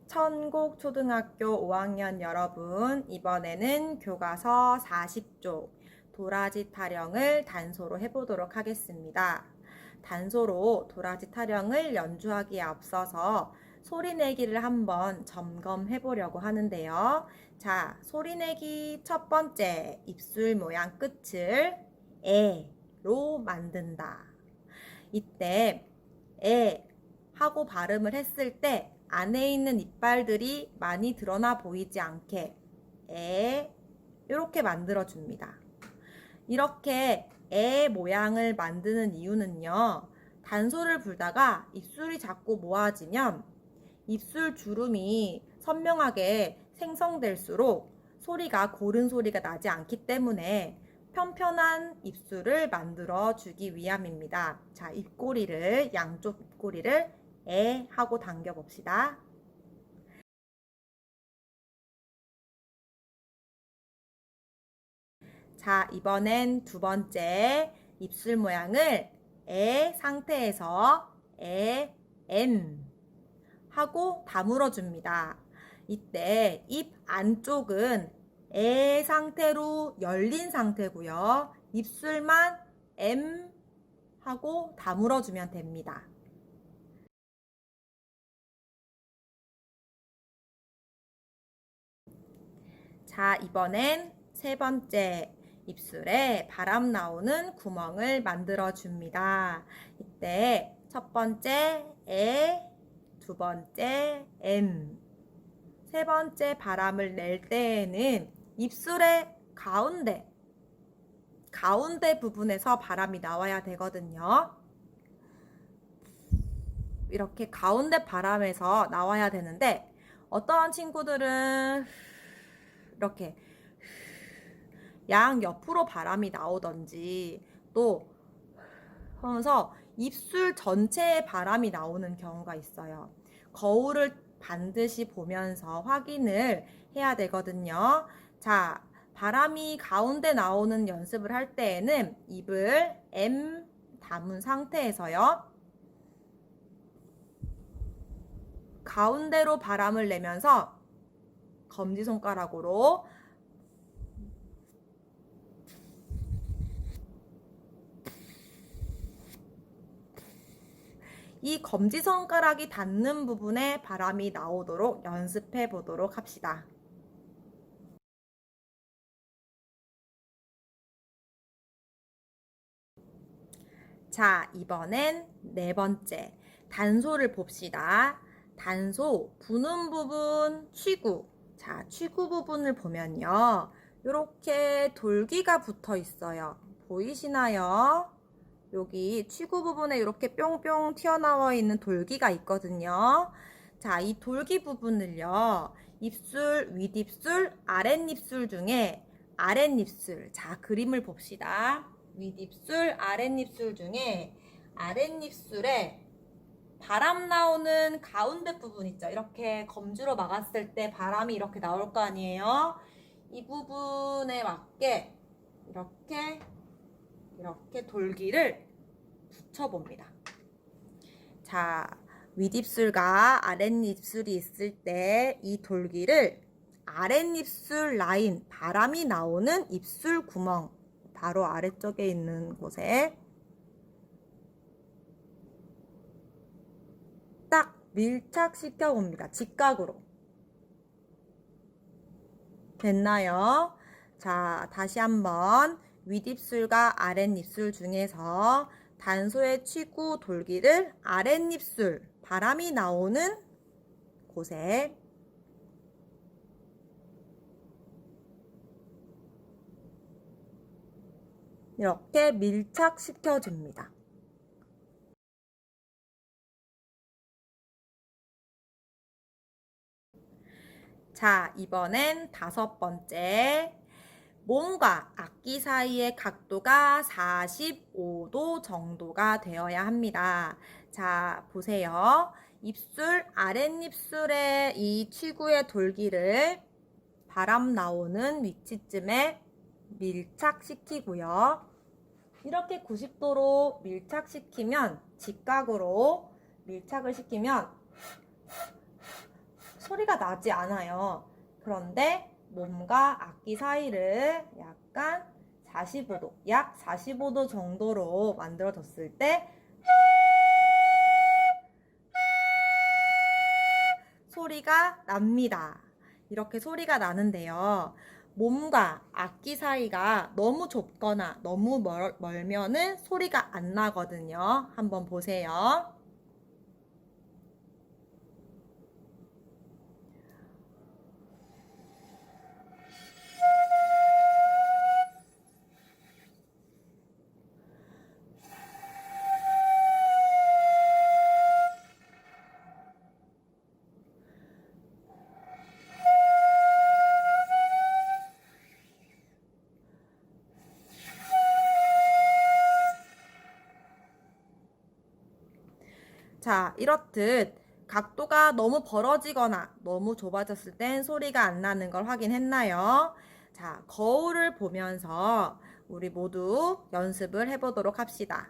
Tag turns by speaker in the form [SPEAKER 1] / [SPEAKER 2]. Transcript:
[SPEAKER 1] 천곡초등학교 5학년 여러분, 이번에는 교과서 40쪽 도라지 타령을 단소로 해보도록 하겠습니다. 단소로 도라지 타령을 연주하기에 앞서서 소리내기를 한번 점검해 보려고 하는데요. 자, 소리내기 첫 번째, 입술 모양 끝을 에로 만든다. 이때 에 하고 발음을 했을 때 안에 있는 이빨들이 많이 드러나 보이지 않게 이렇게 만들어 줍니다. 이렇게 애 모양을 만드는 이유는요, 단소를 불다가 입술이 자꾸 모아지면 입술 주름이 선명하게 생성될수록 소리가 고른 소리가 나지 않기 때문에 편편한 입술을 만들어 주기 위함입니다. 자, 입꼬리를, 양쪽 입꼬리를 에 하고 당겨 봅시다. 자, 이번엔 두 번째 입술 모양을 에 상태에서 엠 하고 다물어 줍니다. 이때 입 안쪽은 에 상태로 열린 상태고요. 입술만 M 하고 다물어 주면 됩니다. 자, 이번엔 세 번째 입술에 바람 나오는 구멍을 만들어 줍니다. 이때 첫 번째 에, 두 번째 M, 세 번째 바람을 낼 때에는 입술의 가운데 부분에서 바람이 나와야 되거든요. 이렇게 가운데 바람에서 나와야 되는데 어떠한 친구들은 이렇게 양 옆으로 바람이 나오던지 또 하면서 입술 전체에 바람이 나오는 경우가 있어요. 거울을 반드시 보면서 확인을 해야 되거든요. 자, 바람이 가운데 나오는 연습을 할 때에는 입을 M 다문 상태에서요. 가운데로 바람을 내면서 검지손가락으로 이 검지손가락이 닿는 부분에 바람이 나오도록 연습해 보도록 합시다. 자, 이번엔 네 번째 단소를 봅시다. 단소 부는 부분 취구. 자, 취구 부분을 보면요, 이렇게 돌기가 붙어 있어요. 보이시나요? 여기 취구 부분에 이렇게 뿅뿅 튀어나와 있는 돌기가 있거든요. 자, 이 돌기 부분을요, 입술, 윗입술, 아랫입술 중에 아랫입술, 자, 그림을 봅시다. 윗입술, 아랫입술 중에 아랫입술에 바람 나오는 가운데 부분 있죠. 이렇게 검지로 막았을 때 바람이 이렇게 나올 거 아니에요. 이 부분에 맞게 이렇게 돌기를 붙여봅니다. 자, 윗입술과 아랫입술이 있을 때 이 돌기를 아랫입술 라인, 바람이 나오는 입술 구멍, 바로 아래쪽에 있는 곳에 딱 밀착시켜 봅니다. 직각으로. 됐나요? 자, 다시 한번 윗입술과 아랫입술 중에서 단소의 취구 돌기를 아랫입술, 바람이 나오는 곳에 이렇게 밀착시켜 줍니다. 자, 이번엔 다섯 번째. 몸과 악기 사이의 각도가 45도 정도가 되어야 합니다. 자, 보세요. 입술, 아랫입술의 이 취구의 돌기를 바람 나오는 위치쯤에 밀착시키고요. 이렇게 90도로 밀착시키면, 직각으로 밀착을 시키면 소리가 나지 않아요. 그런데 몸과 악기 사이를 약간 45도, 약 45도 정도로 만들어졌을 때 소리가 납니다. 이렇게 소리가 나는데요. 몸과 악기 사이가 너무 좁거나 너무 멀면은 소리가 안 나거든요. 한번 보세요. 자, 이렇듯 각도가 너무 벌어지거나 너무 좁아졌을 땐 소리가 안 나는 걸 확인했나요? 자, 거울을 보면서 우리 모두 연습을 해보도록 합시다.